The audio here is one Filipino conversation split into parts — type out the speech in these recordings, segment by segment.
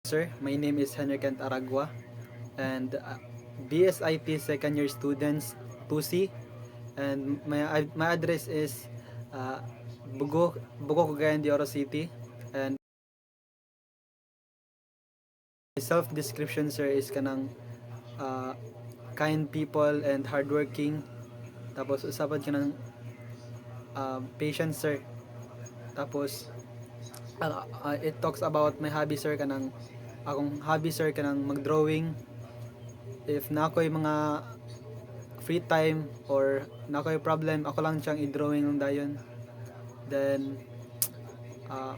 Sir, my name is Henry Kent Aragua and BSIT second year students 2C, and my address is Bugo Cagayan de Oro City, and my self description, sir, is kanang kind people and hardworking, tapos usapan ka ng patient, sir. Tapos it talks about my hobby, sir, kanang akong hobby, sir, kanang mag-drawing. If na ako'y mga free time or na ako'y problem, ako lang siyang i-drawing ng dayon. Then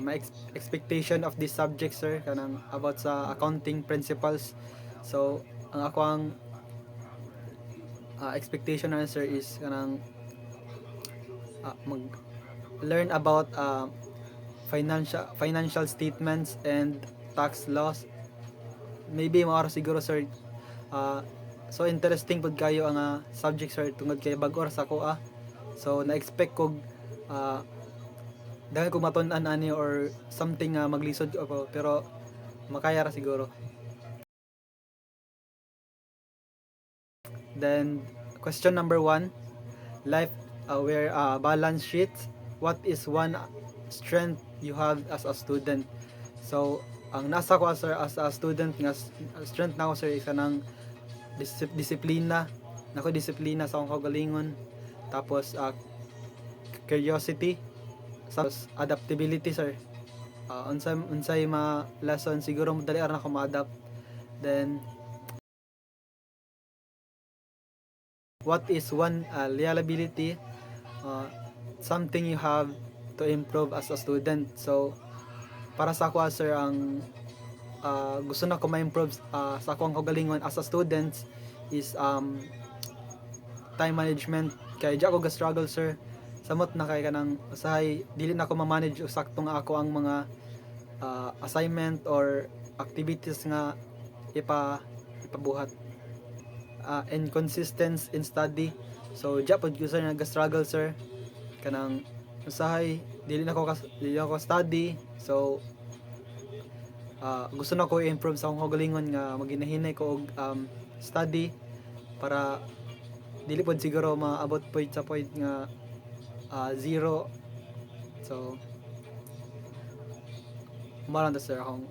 my expectation of this subject, sir, kanang about sa accounting principles. So ang ako ang expectation na, sir, is kanang mag learn about financial statements and tax laws. Maybe maaro siguro, sir, so interesting pud kayo ang subject, sir, tungod kay bag-or sa ako. So na-expect kog dahil kung matun-an ani or something maglisod ako, pero makaya ra siguro. Then question number 1, life where balance sheets. What is one strength you have as a student? So ang nasa ko, sir, as a student nga strength na ko, sir, is kanang disiplina. Nako disiplina sa akong kaugalingon. Tapos curiosity, tapos adaptability, sir. Unsay mga lesson siguro madali ra ako ma-adapt. Then what is one reliability, something you have to improve as a student? So para sa ako, sir, ang gusto na ko ma-improve sa akong kaugalingon as a student is time management. Kay di ako ga-struggle, sir, samot na kay kanang usahay dili na ako ma-manage sakto nga ako ang mga assignment or activities nga ipabuhat. Inconsistent in study. So di pod ko, sir, nag-struggle, sir, kanang usahay dili ako study. So gusto na ko i-improve sa akong kaugalingon nga maginahinay ko og study para dili pod siguro maabot point sa point nga zero. So mo lang to, sir, akong